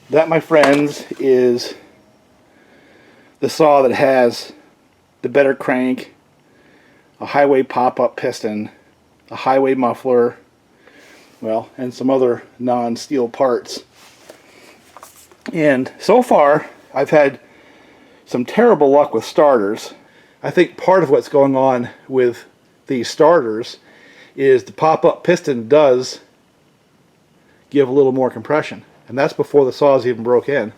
That, my friends, is the saw that has the better crank, a Hyway Popup Piston, a Hyway muffler, well, and some other non-steel parts. And so far, I've had some terrible luck with starters. I think part of what's going on with these starters is the pop-up piston does give a little more compression, and that's before the saws even broke in.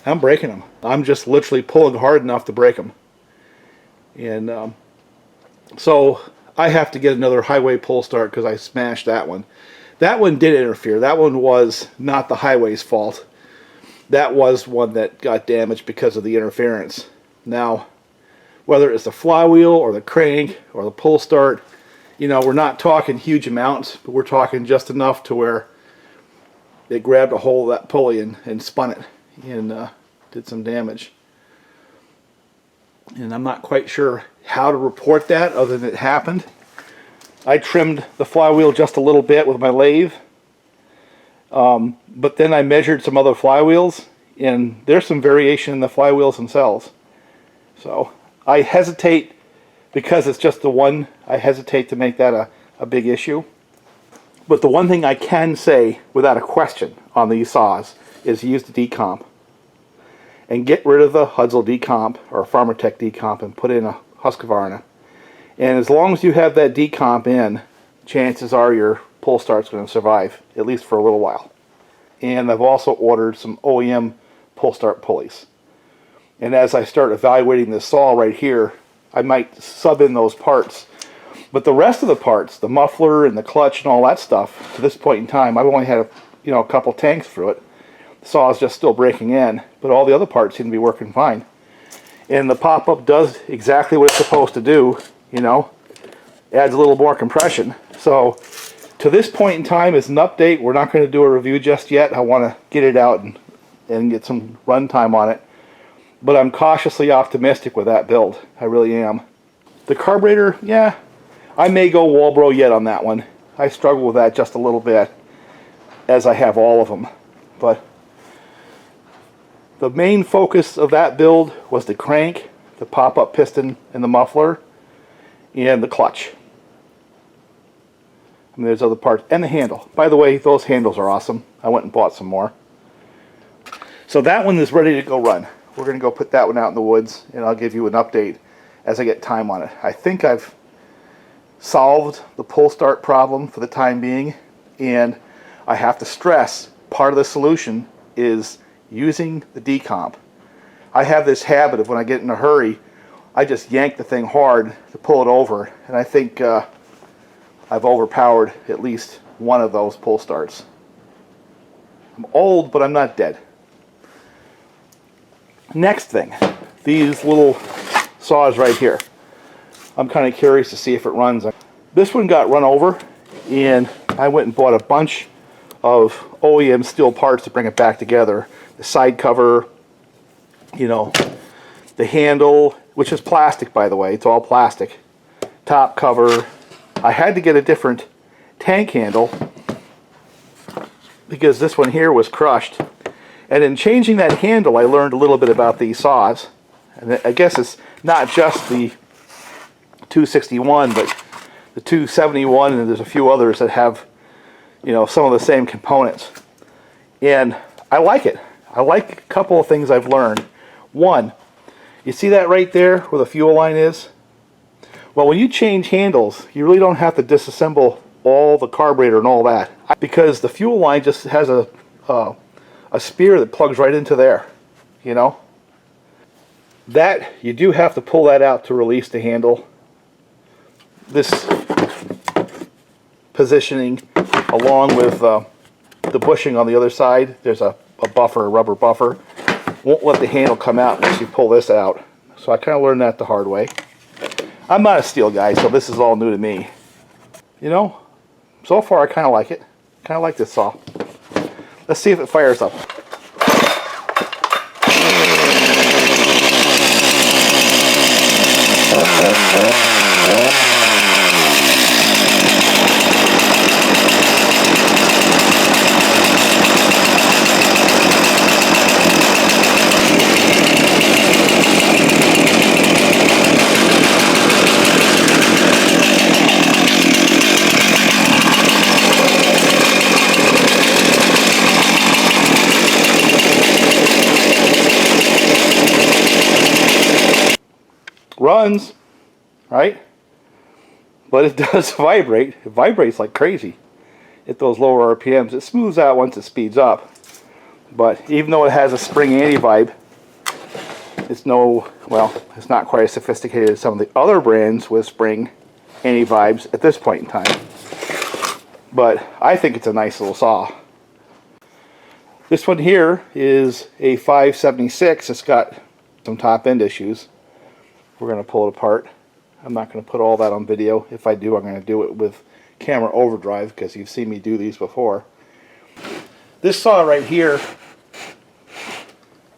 I'm breaking them. I'm just literally pulling hard enough to break them. And so I have to get another Hyway pull start because I smashed that one. That one did interfere. That one was not the Hyway's fault. That was one that got damaged because of the interference. Now, whether it's the flywheel or the crank or the pull start, you know, we're not talking huge amounts, but we're talking just enough to where it grabbed a hold of that pulley and spun it and did some damage. And I'm not quite sure how to report that other than it happened. I trimmed the flywheel just a little bit with my lathe, but then I measured some other flywheels, and there's some variation in the flywheels themselves. So I hesitate, because it's just the one, I hesitate to make that a big issue. But the one thing I can say without a question on these saws is use the decomp. And get rid of the Husqvarna decomp or Farmertec decomp and put in a Husqvarna. And as long as you have that decomp in, chances are your pull start's going to survive, at least for a little while. And I've also ordered some OEM pull start pulleys. And as I start evaluating this saw right here, I might sub in those parts. But the rest of the parts, the muffler and the clutch and all that stuff, to this point in time, I've only had a couple tanks through it. The saw is just still breaking in, but all the other parts seem to be working fine. And the pop-up does exactly what it's supposed to do, you know, adds a little more compression. So to this point in time is an update. We're not going to do a review just yet. I want to get it out and get some run time on it. But I'm cautiously optimistic with that build. I really am. The carburetor, yeah, I may go Walbro yet on that one. I struggle with that just a little bit, as I have all of them. But the main focus of that build was the crank, the pop-up piston, and the muffler, and the clutch. I mean, there's other parts, and the handle. By the way, those handles are awesome. I went and bought some more. So that one is ready to go run. We're going to go put that one out in the woods, and I'll give you an update as I get time on it. I think I've solved the pull start problem for the time being, and I have to stress, part of the solution is using the decomp. I have this habit of when I get in a hurry, I just yank the thing hard to pull it over, and I think I've overpowered at least one of those pull starts. I'm old, but I'm not dead. Next thing, these little saws right here. I'm kind of curious to see if it runs. This one got run over, and I went and bought a bunch of OEM steel parts to bring it back together. The side cover, you know, the handle, which is plastic, by the way, it's all plastic. Top cover. I had to get a different tank handle because this one here was crushed. And in changing that handle, I learned a little bit about these saws. And I guess it's not just the 261, but the 271, and there's a few others that have, you know, some of the same components. And I like it. I like a couple of things I've learned. One, you see that right there where the fuel line is? Well, when you change handles, you really don't have to disassemble all the carburetor and all that, because the fuel line just has a spear that plugs right into there, you know. That, you do have to pull that out to release the handle. This positioning, along with the bushing on the other side, there's a buffer, a rubber buffer, won't let the handle come out unless you pull this out. So I kind of learned that the hard way. I'm not a steel guy, so this is all new to me. You know, so far I kind of like it. Kind of like this saw. Let's see if it fires up. runs, right? But it does vibrate. It vibrates like crazy at those lower RPMs. It smooths out once it speeds up. But even though it has a spring anti-vibe, it's it's not quite as sophisticated as some of the other brands with spring anti-vibes at this point in time. But I think it's a nice little saw. This one here is a 576. It's got some top end issues. We're going to pull it apart. I'm not going to put all that on video. If I do, I'm going to do it with camera overdrive because you've seen me do these before. This saw right here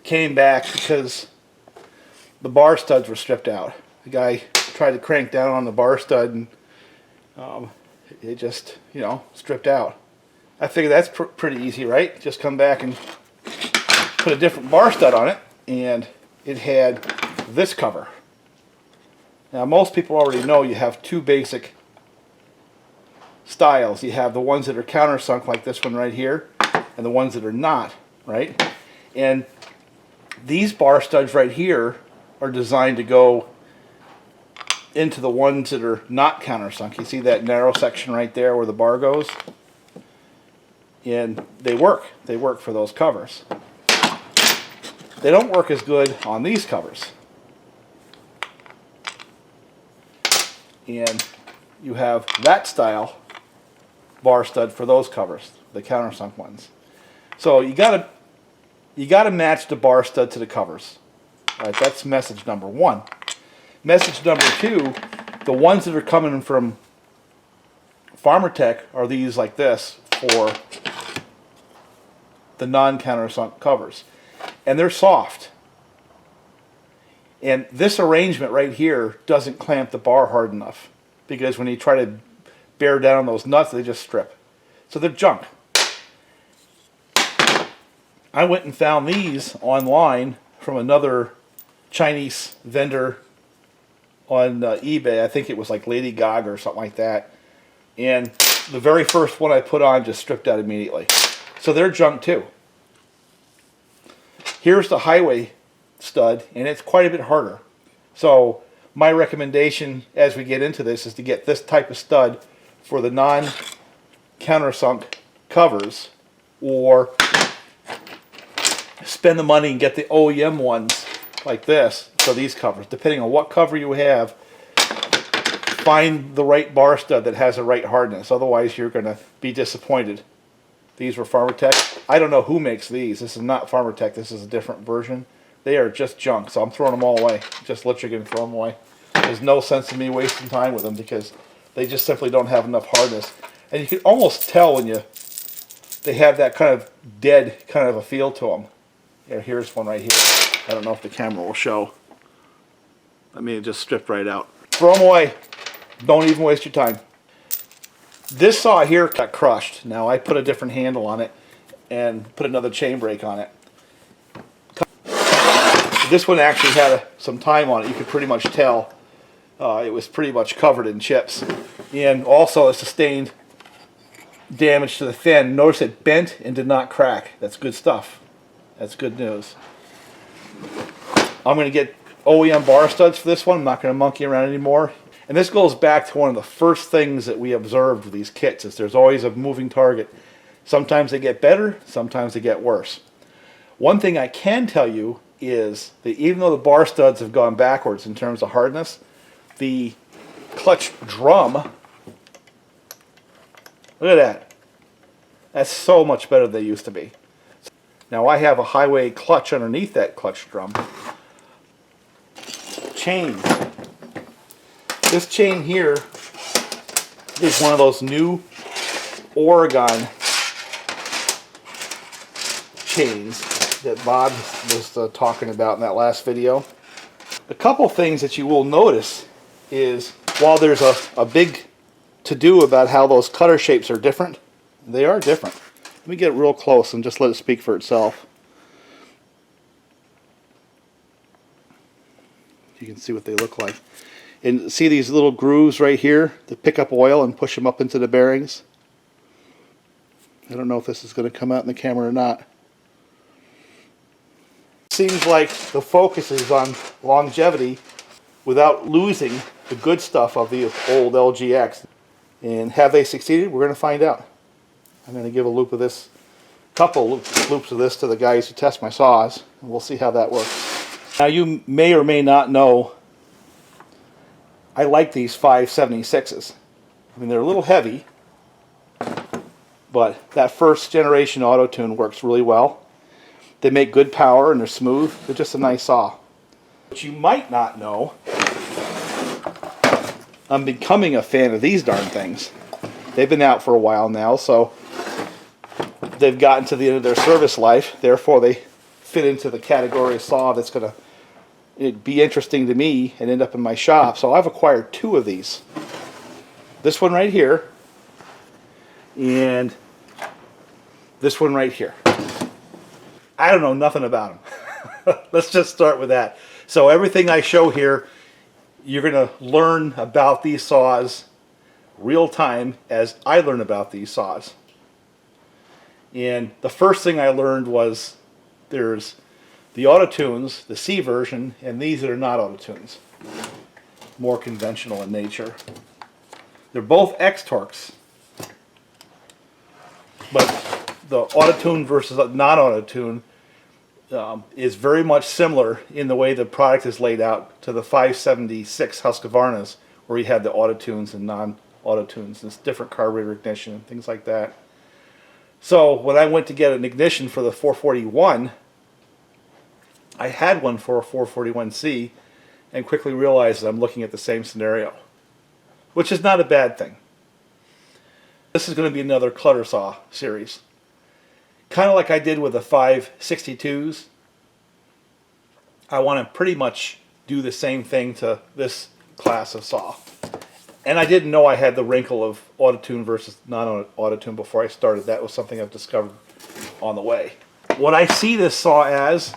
came back because the bar studs were stripped out. The guy tried to crank down on the bar stud and it just, stripped out. I figure that's pretty easy, right? Just come back and put a different bar stud on it, and it had this cover. Now most people already know you have two basic styles. You have the ones that are countersunk like this one right here, and the ones that are not, right? And these bar studs right here are designed to go into the ones that are not countersunk. You see that narrow section right there where the bar goes? And they work. They work for those covers. They don't work as good on these covers. And you have that style bar stud for those covers, the countersunk ones. So you gotta match the bar stud to the covers. All right, that's message number one. Message number two, the ones that are coming from Farmertec are these like this for the non-countersunk covers. And they're soft. And this arrangement right here doesn't clamp the bar hard enough, because when you try to bear down on those nuts, they just strip. So they're junk. I went and found these online from another Chinese vendor on eBay. I think it was like Lady Gaga or something like that. And the very first one I put on just stripped out immediately. So they're junk too. Here's the Hyway stud, and it's quite a bit harder. So my recommendation as we get into this is to get this type of stud for the non-countersunk covers, or spend the money and get the OEM ones like this for these covers. Depending on what cover you have, find the right bar stud that has the right hardness. Otherwise you're going to be disappointed. These were Farmertec. I don't know who makes these. This is not Farmertec. This is a different version. They are just junk, so I'm throwing them all away. Just literally going to throw them away. There's no sense in me wasting time with them because they just simply don't have enough hardness. And you can almost tell when they have that kind of dead kind of a feel to them. Yeah, here's one right here. I don't know if the camera will show. I mean, it just stripped right out. Throw them away. Don't even waste your time. This saw here got crushed. Now I put a different handle on it and put another chain brake on it. This one actually had some time on it. You could pretty much tell it was pretty much covered in chips. And also it sustained damage to the fin. Notice it bent and did not crack. That's good stuff. That's good news. I'm going to get OEM bar studs for this one. I'm not going to monkey around anymore. And this goes back to one of the first things that we observed with these kits, is there's always a moving target. Sometimes they get better, sometimes they get worse. One thing I can tell you is that even though the bar studs have gone backwards in terms of hardness, the clutch drum, look at that. That's so much better than they used to be. Now I have a Hyway clutch underneath that clutch drum. Chain. This chain here is one of those new Oregon chains that Bob was talking about in that last video. A couple things that you will notice is, while there's a big to-do about how those cutter shapes are different, they are different. Let me get real close and just let it speak for itself. You can see what they look like. And see these little grooves right here that pick up oil and push them up into the bearings? I don't know if this is going to come out in the camera or not. Seems like the focus is on longevity. without losing the good stuff of the old LGX. And have they succeeded? We're going to find out. I'm going to give a loop of this, couple loops of this to the guys who test my saws, and we'll see how that works. Now you may or may not know, I like these 576's. I mean, they're a little heavy, but that first generation auto tune works really well. They make good power and they're smooth. They're just a nice saw. But you might not know, I'm becoming a fan of these darn things. They've been out for a while now, so they've gotten to the end of their service life. Therefore, they fit into the category of saw that's going to be interesting to me and end up in my shop. So I've acquired two of these. This one right here, and this one right here. I don't know nothing about them. Let's just start with that. So everything I show here, you're going to learn about these saws real time as I learn about these saws. And the first thing I learned was there's the auto tunes, the C version, and these that are not auto tunes, more conventional in nature. They're both X-Torques, but the auto tune versus not auto tune is very much similar in the way the product is laid out to the 576 Husqvarna's, where you had the auto tunes and non-auto tunes. It's different carburetor ignition and things like that. So when I went to get an ignition for the 441, I had one for a 441C and quickly realized that I'm looking at the same scenario, which is not a bad thing. This is going to be another clutter saw series. Kind of like I did with the 562's. I want to pretty much do the same thing to this class of saw. And I didn't know I had the wrinkle of auto-tune versus non-auto-tune before I started. That was something I've discovered on the way. What I see this saw as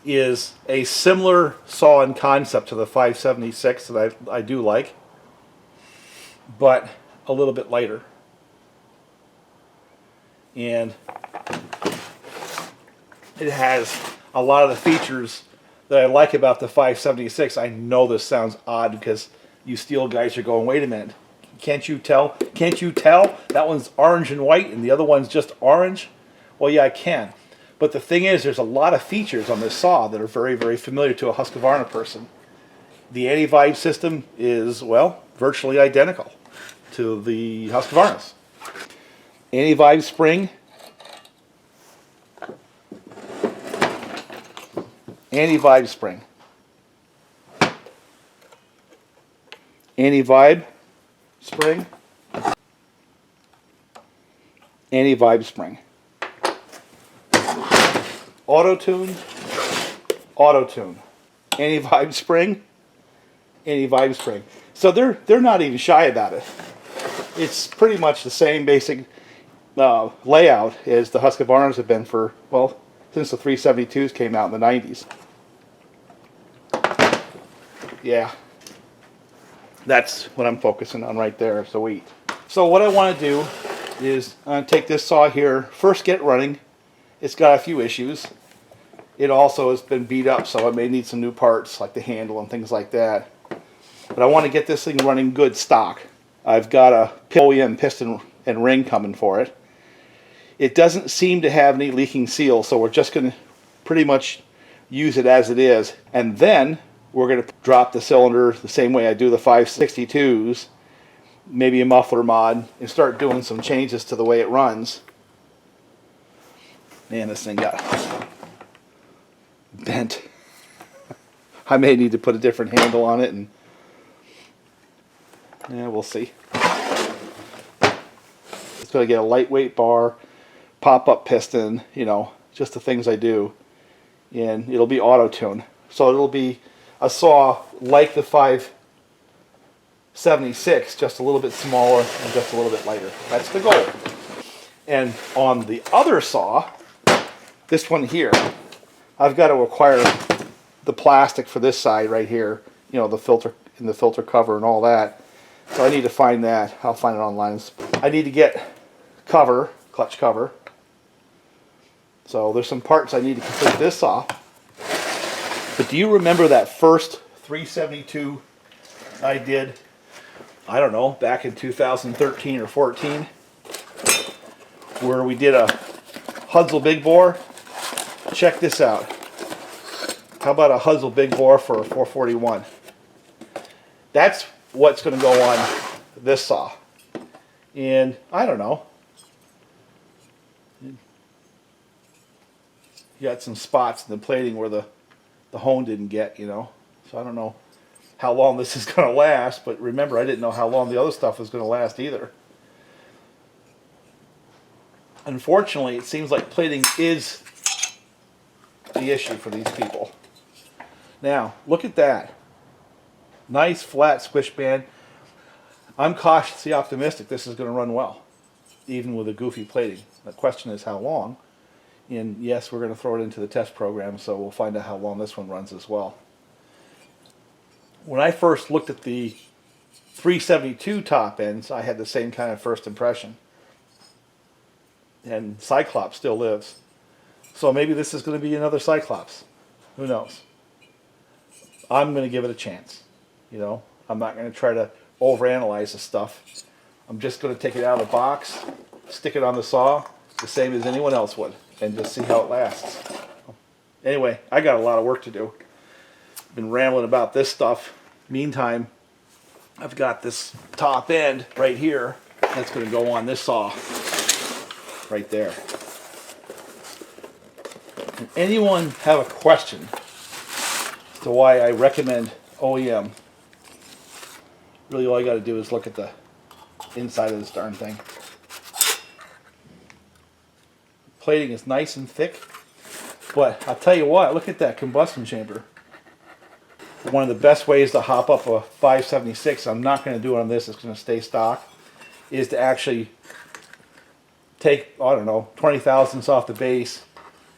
is a similar saw in concept to the 576 that I do like, but a little bit lighter. And it has a lot of the features that I like about the 576. I know this sounds odd because you Stihl guys are going, wait a minute, can't you tell? Can't you tell? That one's orange and white and the other one's just orange? Well, yeah, I can. But the thing is, there's a lot of features on this saw that are very, very familiar to a Husqvarna person. The anti-vibe system is, well, virtually identical to the Husqvarna's. Anti-vibe spring, anti-vibe spring, anti-vibe spring, anti-vibe spring. Auto-tune, auto-tune. Anti-vibe spring, anti-vibe spring. So they're not even shy about it. It's pretty much the same basic layout as the Husqvarna's have been for, well, since the 372's came out in the 90s. Yeah, that's what I'm focusing on right there, so wheat. So what I want to do is take this saw here, first get running. It's got a few issues. It also has been beat up, so it may need some new parts like the handle and things like that. But I want to get this thing running good stock. I've got a OEM piston and ring coming for it. It doesn't seem to have any leaking seal, so we're just going to pretty much use it as it is. And then we're going to drop the cylinder the same way I do the 562's, maybe a muffler mod, and start doing some changes to the way it runs. Man, this thing got bent. I may need to put a different handle on it, and yeah, we'll see. It's going to get a lightweight bar, pop-up piston, you know, just the things I do. And it'll be auto-tune. So it'll be a saw like the 576, just a little bit smaller and just a little bit lighter. That's the goal. And on the other saw, this one here, I've got to acquire the plastic for this side right here, you know, the filter and the filter cover and all that. So I need to find that. I'll find it online. I need to get cover, clutch cover. So there's some parts I need to complete this saw. But do you remember that first 372 I did, I don't know, back in 2013 or 14, where we did a Husqvarna big bore? Check this out. How about a Husqvarna big bore for a 441? That's what's going to go on this saw. And I don't know. You got some spots in the plating where the hone didn't get, you know. So I don't know how long this is going to last, but remember, I didn't know how long the other stuff was going to last either. Unfortunately, it seems like plating is the issue for these people. Now, look at that. Nice flat squish band. I'm cautiously optimistic this is going to run well, even with a goofy plating. The question is how long. And yes, we're going to throw it into the test program, so we'll find out how long this one runs as well. When I first looked at the 372 top ends, I had the same kind of first impression. And Cyclops still lives. So maybe this is going to be another Cyclops. Who knows? I'm going to give it a chance. You know, I'm not going to try to overanalyze the stuff. I'm just going to take it out of the box, stick it on the saw, the same as anyone else would, and just see how it lasts. Anyway, I got a lot of work to do. Been rambling about this stuff. Meantime, I've got this top end right here that's going to go on this saw right there. And anyone have a question as to why I recommend OEM? Really, all you got to do is look at the inside of this darn thing. Plating is nice and thick, but I'll tell you what, look at that combustion chamber. One of the best ways to hop up a 576, I'm not going to do it on this, it's going to stay stock, is to actually take, I don't know, 20 thousandths off the base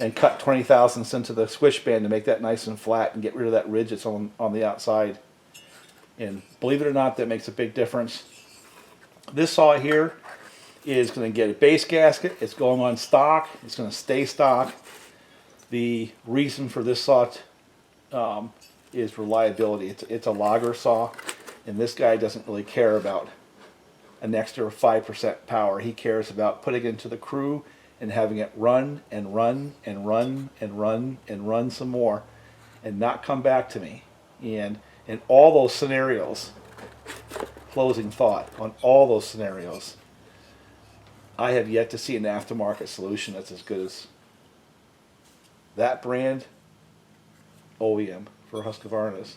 and cut 20 thousandths into the squish band to make that nice and flat and get rid of that ridge that's on the outside. And believe it or not, that makes a big difference. This saw here is going to get a base gasket. It's going on stock. It's going to stay stock. The reason for this saw is reliability. It's a logger saw, and this guy doesn't really care about an extra 5% power. He cares about putting it into the crew and having it run and run and run and run and run some more and not come back to me. And in all those scenarios, closing thought, on all those scenarios, I have yet to see an aftermarket solution that's as good as that brand OEM for Husqvarna's.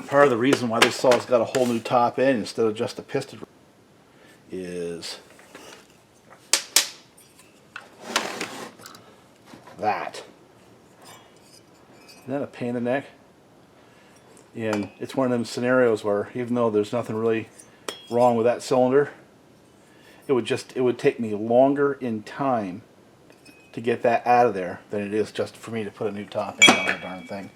Part of the reason why this saw's got a whole new top end instead of just a piston is that. Isn't that a pain in the neck? And it's one of them scenarios where even though there's nothing really wrong with that cylinder, it would take me longer in time to get that out of there than it is just for me to put a new top end on the darn thing.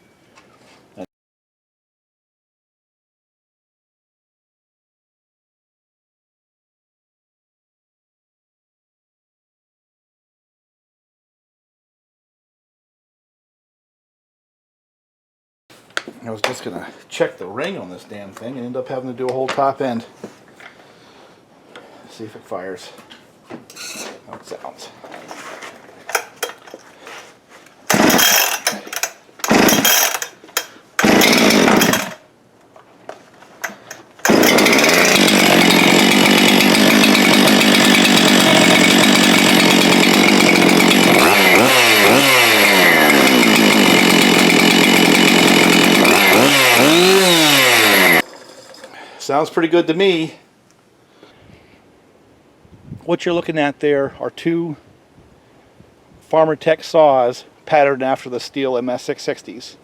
I was just going to check the ring on this damn thing and end up having to do a whole top end. See if it fires. How it sounds. Sounds pretty good to me. What you're looking at there are two Farmertec saws patterned after the Stihl MS660's.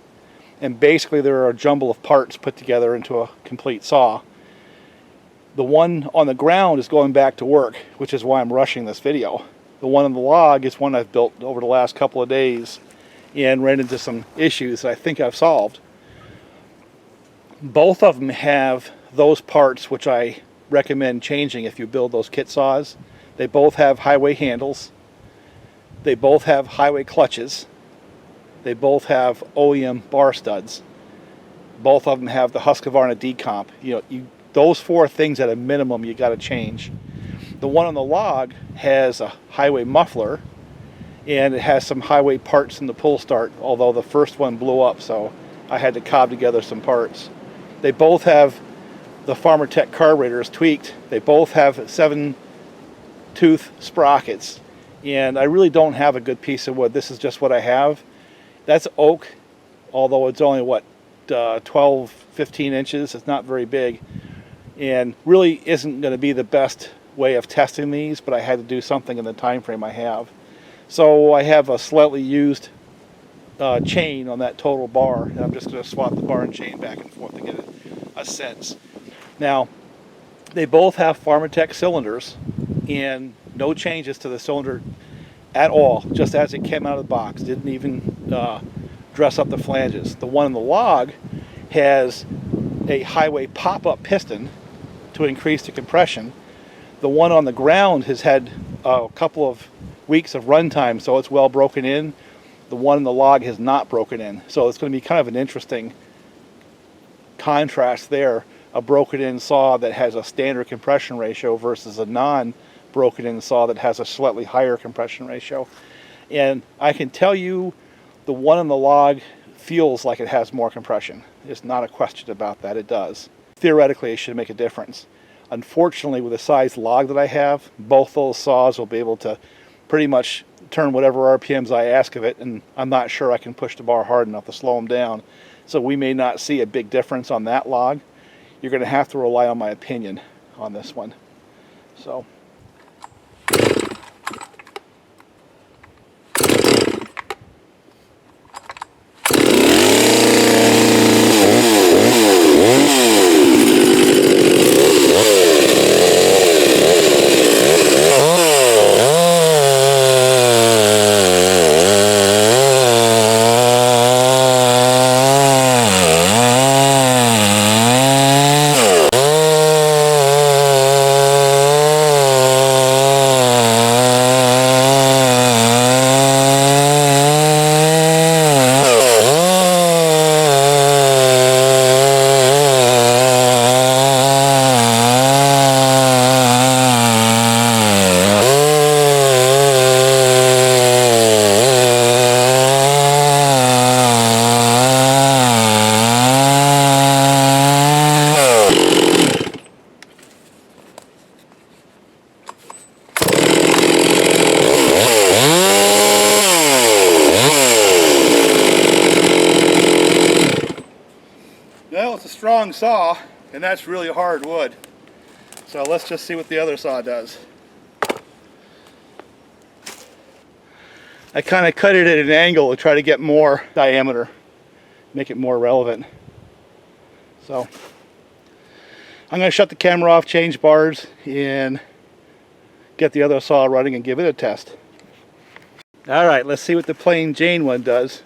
And basically they're a jumble of parts put together into a complete saw. The one on the ground is going back to work, which is why I'm rushing this video. The one on the log is one I've built over the last couple of days and ran into some issues that I think I've solved. Both of them have those parts which I recommend changing if you build those kit saws. They both have Hyway handles. They both have Hyway clutches. They both have OEM bar studs. Both of them have the Husqvarna decomp. Those four things at a minimum you got to change. The one on the log has a Hyway muffler, and it has some Hyway parts in the pull start, although the first one blew up, so I had to cob together some parts. They both have the Farmertec carburetors tweaked. They both have 7-tooth sprockets, and I really don't have a good piece of wood. This is just what I have. That's oak, although it's only 12, 15 inches. It's not very big, and really isn't going to be the best way of testing these, but I had to do something in the time frame I have. So I have a slightly used chain on that total bar, and I'm just going to swap the bar and chain back and forth to get a sense. Now, they both have Farmertec cylinders, and no changes to the cylinder at all, just as it came out of the box. Didn't even dress up the flanges. The one in the log has a Hyway Popup Piston to increase the compression. The one on the ground has had a couple of weeks of runtime, so it's well broken in. The one in the log has not broken in, so it's going to be kind of an interesting contrast there. A broken in saw that has a standard compression ratio versus a non-broken in saw that has a slightly higher compression ratio. And I can tell you the one on the log feels like it has more compression. There's not a question about that, it does. Theoretically, it should make a difference. Unfortunately, with the size log that I have, both those saws will be able to pretty much turn whatever RPMs I ask of it, and I'm not sure I can push the bar hard enough to slow them down. So we may not see a big difference on that log. You're going to have to rely on my opinion on this one. So. Well, it's a strong saw, and that's really hard wood. So let's just see what the other saw does. I kind of cut it at an angle to try to get more diameter, make it more relevant. So I'm going to shut the camera off, change bars, and get the other saw running and give it a test. Alright, let's see what the plain Jane one does.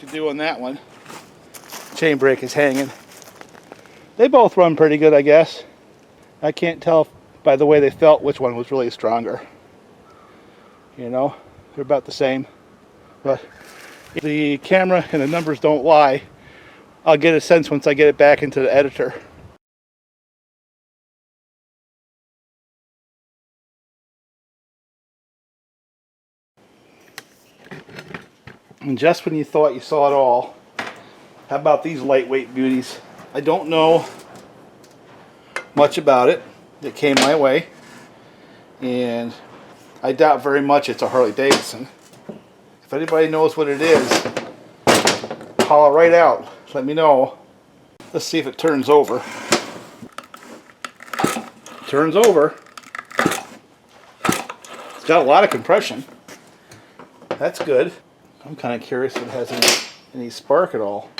To do on that one. Chain brake is hanging. They both run pretty good, I guess. I can't tell by the way they felt which one was really stronger. You know, they're about the same. But if the camera and the numbers don't lie, I'll get a sense once I get it back into the editor. And just when you thought you saw it all, how about these lightweight beauties? I don't know much about it. It came my way, and I doubt very much it's a Harley Davidson. If anybody knows what it is, holler right out. Let me know. Let's see if it turns over. Turns over. It's got a lot of compression. That's good. I'm kind of curious if it has any spark at all.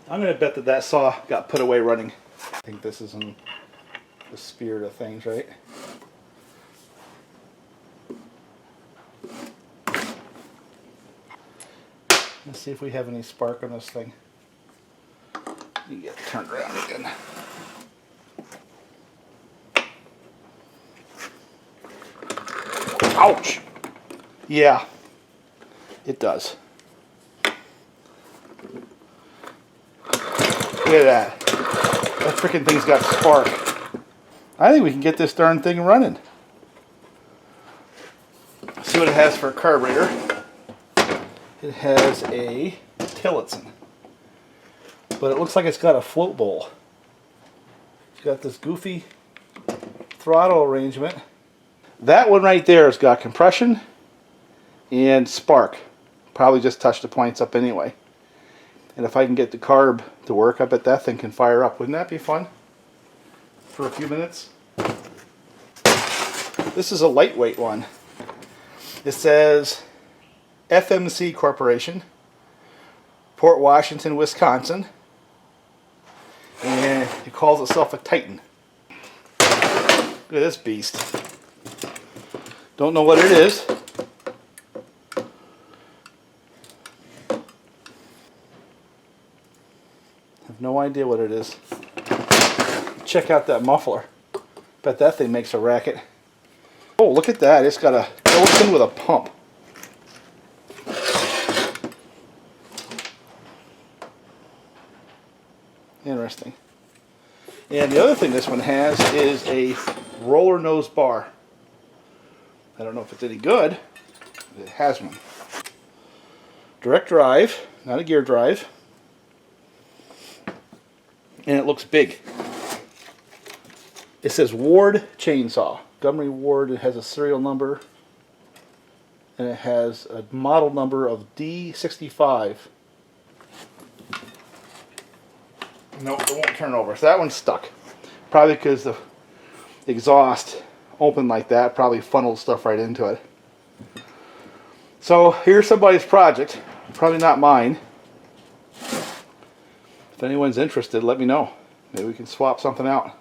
I'm going to bet that that saw got put away running. I think this is in the spirit of things, right? Let's see if we have any spark on this thing. You get it turned around again. Ouch! Yeah, it does. Look at that. That freaking thing's got spark. I think we can get this darn thing running. Let's see what it has for a carburetor. It has a Tillotson. But it looks like it's got a float bowl. It's got this goofy throttle arrangement. That one right there has got compression and spark. Probably just touched the points up anyway. And if I can get the carb to work, I bet that thing can fire up. Wouldn't that be fun? For a few minutes. This is a lightweight one. It says FMC Corporation, Port Washington, Wisconsin. And it calls itself a Titan. Look at this beast. Don't know what it is. Have no idea what it is. Check out that muffler. Bet that thing makes a racket. Oh, look at that. It's got a Tillotson with a pump. Interesting. And the other thing this one has is a roller nose bar. I don't know if it's any good, but it has one. Direct drive, not a gear drive. And it looks big. It says Ward Chainsaw. Montgomery Ward. It has a serial number. And it has a model number of D65. Nope, it won't turn over. So that one's stuck. Probably because the exhaust open like that probably funneled stuff right into it. So here's somebody's project. Probably not mine. If anyone's interested, let me know. Maybe we can swap something out.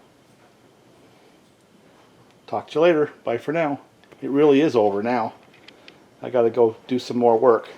Talk to you later. Bye for now. It really is over now. I gotta go do some more work.